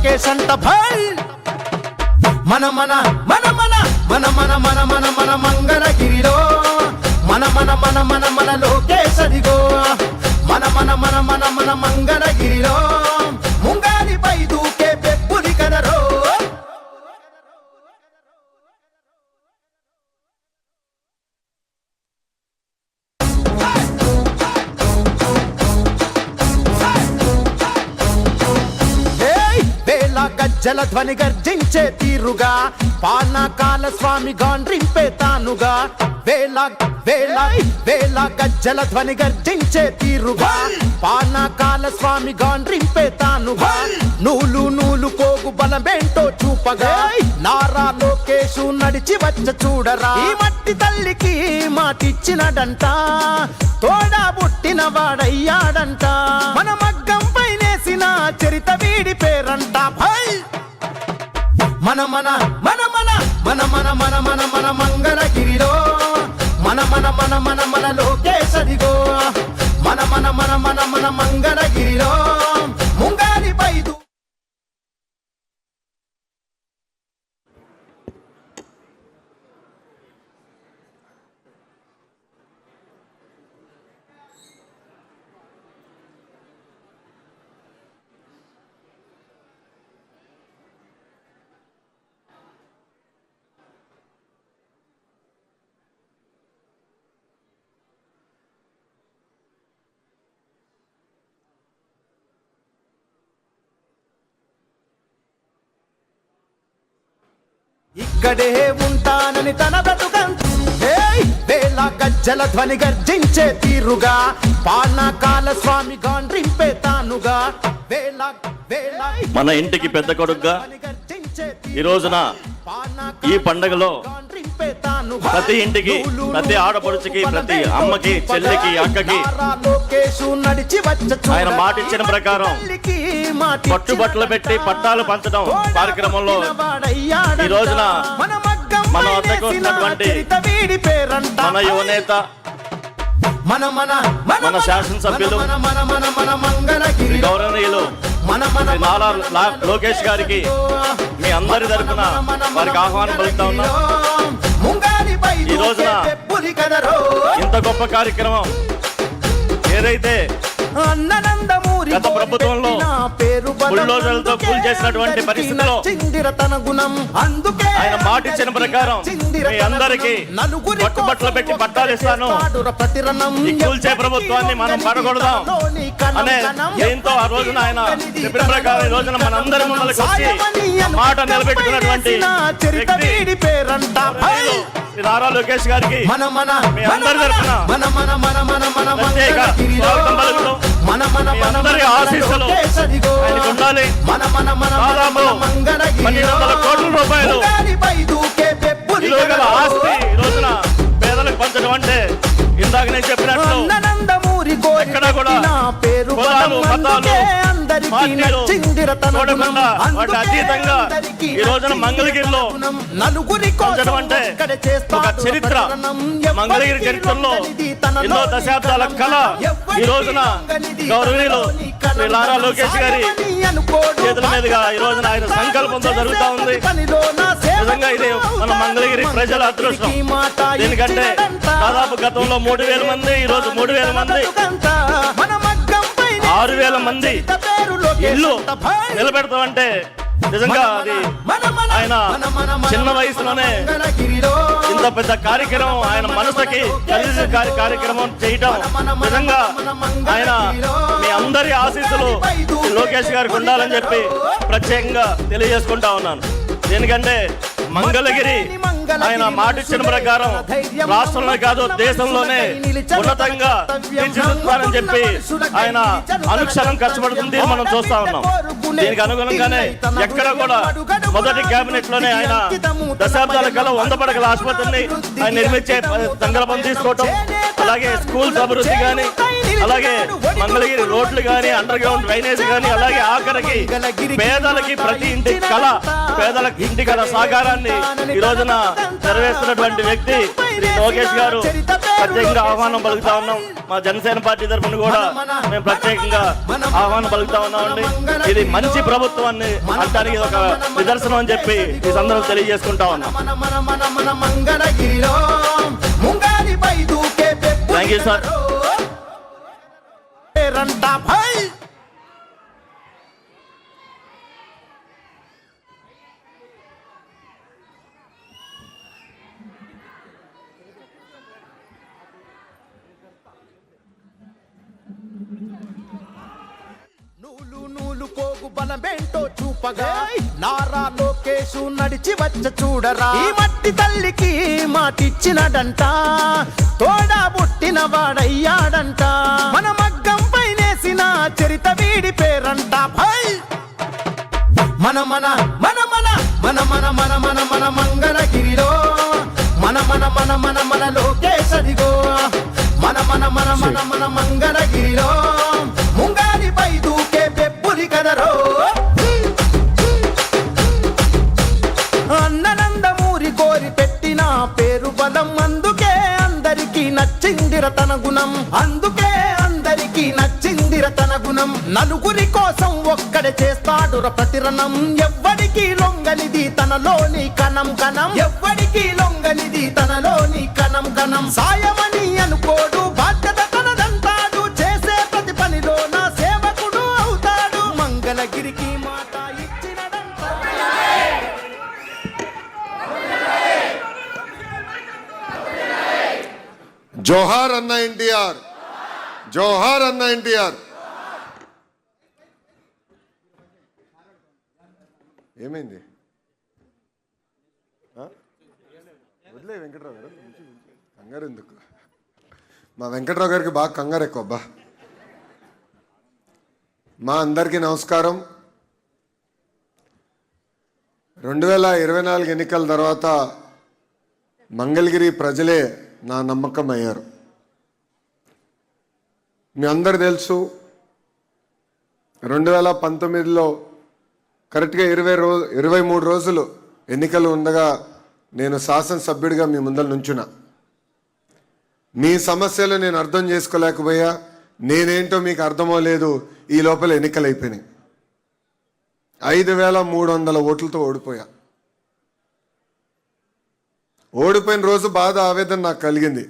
లోకేష్ అంట భాయ్ మన మన మన మన మన మన మన మన మన మంగళగిరిలో మన మన మన మన మన లోకేష్ అదిగో మన మన మన మన మన మంగళగిరిలో ముంగాలిపై దూకే పెప్పులి కదరో జలధ్వని గర్జించే తీరుగా పానకాల స్వామి గాండ్రింపే తానుగా వేళ వేళ వేళ గజ్జలధ్వని గర్జించే తీరుగా పానకాల స్వామి గాండ్రింపే తానుగా నూలు నూలు పోగు బలమేంటో చూపగా నారా లోకేషు నడిచి వచ్చ చూడరా ఈ మట్టి తల్లికి మాటిచ్చినడంట తోడా పుట్టిన వాడయ్యాడంట మన మగ్గం పైనేసిన చరిత వీడి పేరంట భాయ్ మన మన మన మన మన మన మన మన మన మంగళగిరిలో మన మన మన మన మన లోకేష్ అదిగో మన మన మన మన మన మంగళగిరిలో ముంగాలిపై ఇక్కడే ఉంటానని తన బ్రతుకంటూ వేళ గజ్జల ధ్వని గర్జించే తీరుగా పానకాల స్వామి గాండ్రింపే తానుగా వేళ వేళ మన ఇంటికి పెద్ద కొడుకుగా ఈ రోజున ఈ పండుగలో ప్రతి ఇంటికి ప్రతి ఆడపడుచుకి ప్రతి అమ్మకి చెల్లికి అక్కకి ఆయన మాట ఇచ్చిన ప్రకారం పట్టుబట్టలు పెట్టి పట్టాలు పంచడం కార్యక్రమంలో ఈ రోజున మన వద్దకు వచ్చినటువంటి మన యువనేత మన శాసనసభ్యులు గౌరవనీయులు నారా లోకేష్ గారికి మీ అందరి తరఫున వారికి ఆహ్వానం పలుకుతా ఉన్నాం. ఈ రోజున ఇంత గొప్ప కార్యక్రమం ఏదైతే గత ప్రభుత్వంలో బుల్డోజర్లతో కూల్ చేసినటువంటి పరిస్థితిలో ఆయన మాట ఇచ్చిన ప్రకారం మీ అందరికీ పట్టుబట్టలు పెట్టి పట్టాలు ఇస్తాను, ఈ కూల్చే ప్రభుత్వాన్ని మనం పడగొడదాం అనే దీంతో ఆ రోజున ఆయన చెప్పిన ప్రకారం ఈ రోజున మనందరి ముందుకు వచ్చి మాట నిలబెట్టుకున్నటువంటి నారా లోకేష్ గారికి మీ అందరి తరఫున ప్రత్యేక స్వాగతం పలుకుతాం. అందరి ఆశీస్సులు ఆయనకు ఉండాలి. దాదాపు 1200 కోట్ల రూపాయలు విలువ గల ఆస్తి ఈ రోజున పేదలకు పంచడం అంటే ఇందాక నేను చెప్పినట్లు ఎక్కడ కూడా కులాలు మతాలు పార్టీలు చూడకుండా వాటి అతీతంగా ఈ రోజున మంగళగిరిలో పంచడం అంటే ఒక చరిత్ర. మంగళగిరి చరిత్రలో ఎన్నో దశాబ్దాల కళ ఈ రోజున గౌరవనీయులు శ్రీ నారా లోకేష్ గారి చేతుల మీదుగా ఈ రోజున ఆయన సంకల్పంతో జరుగుతూ ఉంది. నిజంగా ఇది మన మంగళగిరి ప్రజల అదృష్టం. దీనికంటే దాదాపు గతంలో 3000 మంది, ఈ రోజు 3000 మంది, 6000 మంది ఇల్లు నిలబెడతామంటే నిజంగా అది ఆయన చిన్న వయసులోనే ఇంత పెద్ద కార్యక్రమం ఆయన మనసుకి కలిసి కార్యక్రమం చేయటం నిజంగా ఆయన మీ అందరి ఆశీస్సులు లోకేష్ గారికి ఉండాలని చెప్పి ప్రత్యేకంగా తెలియజేసుకుంటా ఉన్నాను. ఎందుకంటే మంగళగిరి ఆయన మాట ఇచ్చిన ప్రకారం రాష్ట్రంలో కాదు దేశంలోనే ఉన్నతంగా తీర్చిదిద్దాలని చెప్పి ఆయన అనుక్షణం కష్టపడుతుంది మనం చూస్తా ఉన్నాం. దీనికి అనుగుణంగానే ఎక్కడ కూడా మొదటి కేబినెట్ లోనే ఆయన దశాబ్దాల కల 100 పడకల ఆసుపత్రిని ఆయన నిర్మించే సంకల్పం తీసుకోవటం, అలాగే స్కూల్స్ అభివృద్ధి కానీ అలాగే మంగళగిరి రోడ్లు కానీ అండర్ గ్రౌండ్ డ్రైనేజ్ కానీ అలాగే ఆఖరికి పేదలకి ప్రతి ఇంటి కళ పేదలకి ఇంటి కళ సాకారాన్ని ఈ రోజున నెరవేరుస్తున్నటువంటి వ్యక్తి శ్రీ లోకేష్ గారు ప్రత్యేకంగా ఆహ్వానం పలుకుతా ఉన్నాం. మా జనసేన పార్టీ తరఫున కూడా మేము ప్రత్యేకంగా ఆహ్వానం పలుకుతా ఉన్నామండి. ఇది మంచి ప్రభుత్వాన్ని అనడానికి ఒక నిదర్శనం అని చెప్పి ఈ సందర్భంగా తెలియజేసుకుంటా ఉన్నాం. Thank you sir. నూలు కోగు బలమేంటో చూపగా నారా లోకేషు నడిచి వచ్చ చూడరా. ఈ మట్టి తల్లికి మాటిచ్చినడంట, తోడా పుట్టిన వాడయ్యాడంట. మన మగ్గం పైనేసిన చరిత వీడి పేరంట. మన మన మన మన మన మన మన మన మన మంగళగిరిలో మన మన మన మన మన లోకేష్ అదిగో. మన మన మన మన మన మంగళగిరిలో ముంగాలిపై దూకే పెప్పులి కదరో. అన్ననందమూరి కోరి పెట్టిన పేరు బలం, అందుకే అందరికీ నచ్చిందిర తన గుణం. అందుకే అందరికీ నచ్చిందిర తన గుణం. నలుగురి కోసం ఒక్కడే చేస్తాడుర ప్రతిరణం. ఎవ్వడికి లొంగనిది తనలోని కణం కణం. ఎవ్వడికి లొంగనిది తనలోని కణం కణం. సాయమని అనుకోడు, బాధ్యత తనదంటాడు. చేసే ప్రతి పనిలో నా సేవకుడు అవుతాడు. మంగళగిరికి మాట ఇచ్చినడంట. జోహార్ అన్న ఎన్టీఆర్, జోహార్ అన్న ఎన్టీఆర్. ఏమైంది? వదిలే వెంకట్రావు గారు, కంగారు ఎందుకు? మా వెంకట్రావు గారికి బాగా కంగారు ఎక్కువ. అబ్బా, మా అందరికీ నమస్కారం. 2024 ఎన్నికల తర్వాత మంగళగిరి ప్రజలే నా నమ్మకం అయ్యారు. మీ అందరు తెలుసు, 2019లో కరెక్ట్గా 23 రోజులు ఎన్నికలు ఉండగా నేను శాసనసభ్యుడిగా మీ ముందర నుంచున్నా. మీ సమస్యలు నేను అర్థం చేసుకోలేకపోయా. నేనేంటో మీకు అర్థమో లేదు. ఈ లోపల ఎన్నికలు అయిపోయినాయి. 5300 ఓట్లతో ఓడిపోయా. ఓడిపోయిన రోజు బాధ ఆవేదన నాకు కలిగింది.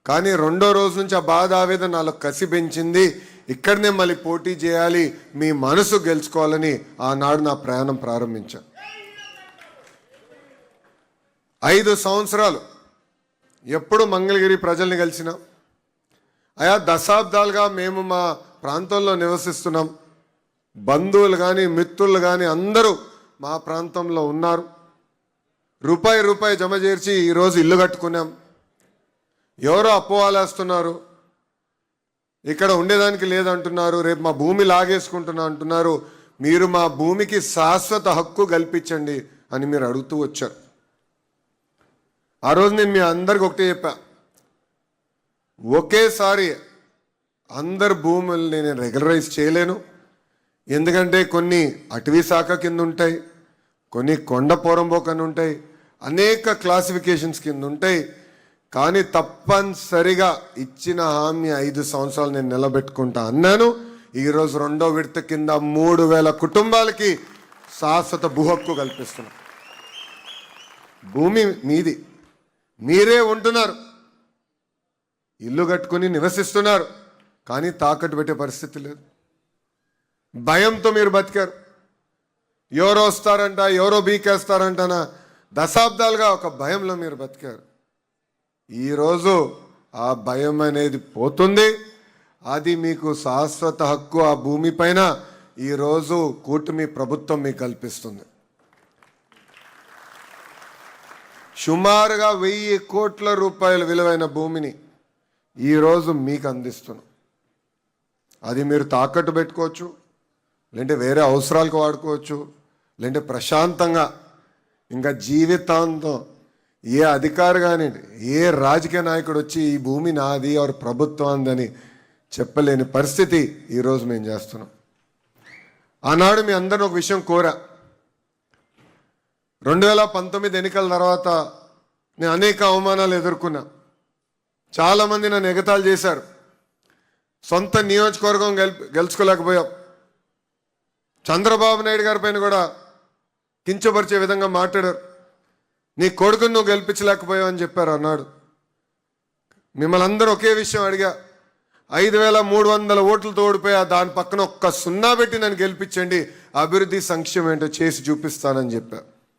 కానీ రెండో రోజు నుంచి ఆ బాధ ఆవేదన నాలో కసి పెంచింది. ఇక్కడనే మళ్ళీ పోటీ చేయాలి, మీ మనసు గెలుచుకోవాలని ఆనాడు నా ప్రయాణం ప్రారంభించా. 5 సంవత్సరాలు ఎప్పుడు మంగళగిరి ప్రజల్ని కలిసినా, ఆయా దశాబ్దాలుగా మేము మా ప్రాంతంలో నివసిస్తున్నాం. బంధువులు కానీ మిత్రులు కానీ అందరూ మా ప్రాంతంలో ఉన్నారు. రూపాయి జమ చేర్చి ఈరోజు ఇల్లు కట్టుకున్నాం. ఎవరో అపోవాలేస్తున్నారు, ఇక్కడ ఉండేదానికి లేదంటున్నారు, రేపు మా భూమి లాగేసుకుంటున్నా అంటున్నారు. మీరు మా భూమికి శాశ్వత హక్కు కల్పించండి అని మీరు అడుగుతూ వచ్చారు. ఆ రోజు నేను మీ అందరికి ఒకటే చెప్పా, ఒకేసారి అందరు భూముల్ని నేను రెగ్యులరైజ్ చేయలేను. ఎందుకంటే కొన్ని అటవీ శాఖ కింద ఉంటాయి, కొన్ని కొండ పోరంబోకని ఉంటాయి, అనేక క్లాసిఫికేషన్స్ కింద ఉంటాయి. కానీ తప్పనిసరిగా ఇచ్చిన హామీ 5 సంవత్సరాలు నేను నిలబెట్టుకుంటా అన్నాను. ఈరోజు రెండో విడత కింద 3000 కుటుంబాలకి శాశ్వత భూ హక్కు కల్పిస్తున్నా. భూమి మీది, మీరే ఉంటున్నారు, ఇల్లు కట్టుకుని నివసిస్తున్నారు. కానీ తాకట్టు పెట్టే పరిస్థితి లేదు. భయంతో మీరు బతికారు. ఎవరో వస్తారంట, ఎవరో బీకేస్తారంటనా దశాబ్దాలుగా ఒక భయంలో మీరు బతికారు. ఈరోజు ఆ భయం అనేది పోతుంది. అది మీకు శాశ్వత హక్కు ఆ భూమి పైన ఈరోజు కూటమి ప్రభుత్వం మీకు కల్పిస్తుంది. సుమారుగా 1000 కోట్ల రూపాయల విలువైన భూమిని ఈరోజు మీకు అందిస్తున్నాం. అది మీరు తాకట్టు పెట్టుకోవచ్చు, లేదంటే వేరే అవసరాలకు వాడుకోవచ్చు, లేదంటే ప్రశాంతంగా ఇంకా జీవితాంతం ఏ అధికారి కానివ్వండి, ఏ రాజకీయ నాయకుడు వచ్చి ఈ భూమి నాది ఆర్ ప్రభుత్వం అని చెప్పలేని పరిస్థితి ఈరోజు మేము చేస్తున్నాం. ఆనాడు మీ అందరిని ఒక విషయం కోరా. 2019 ఎన్నికల తర్వాత నేను అనేక అవమానాలు ఎదుర్కొన్నా. చాలామంది నన్ను ఎగతాళి చేశారు. సొంత నియోజకవర్గం గెలుచుకోలేకపోయాం. చంద్రబాబు నాయుడు గారి పైన కూడా కించపరిచే విధంగా మాట్లాడారు. నీ కొడుకుని నువ్వు గెలిపించలేకపోయావు అని చెప్పారు అన్నాడు. మిమ్మల్ని అందరూ ఒకే విషయం అడిగా. 5300 ఓట్లతో ఓడిపోయా, దాని పక్కన ఒక్క సున్నా పెట్టి నన్ను గెలిపించండి, అభివృద్ధి సంక్షేమం ఏంటో చేసి చూపిస్తానని చెప్పా.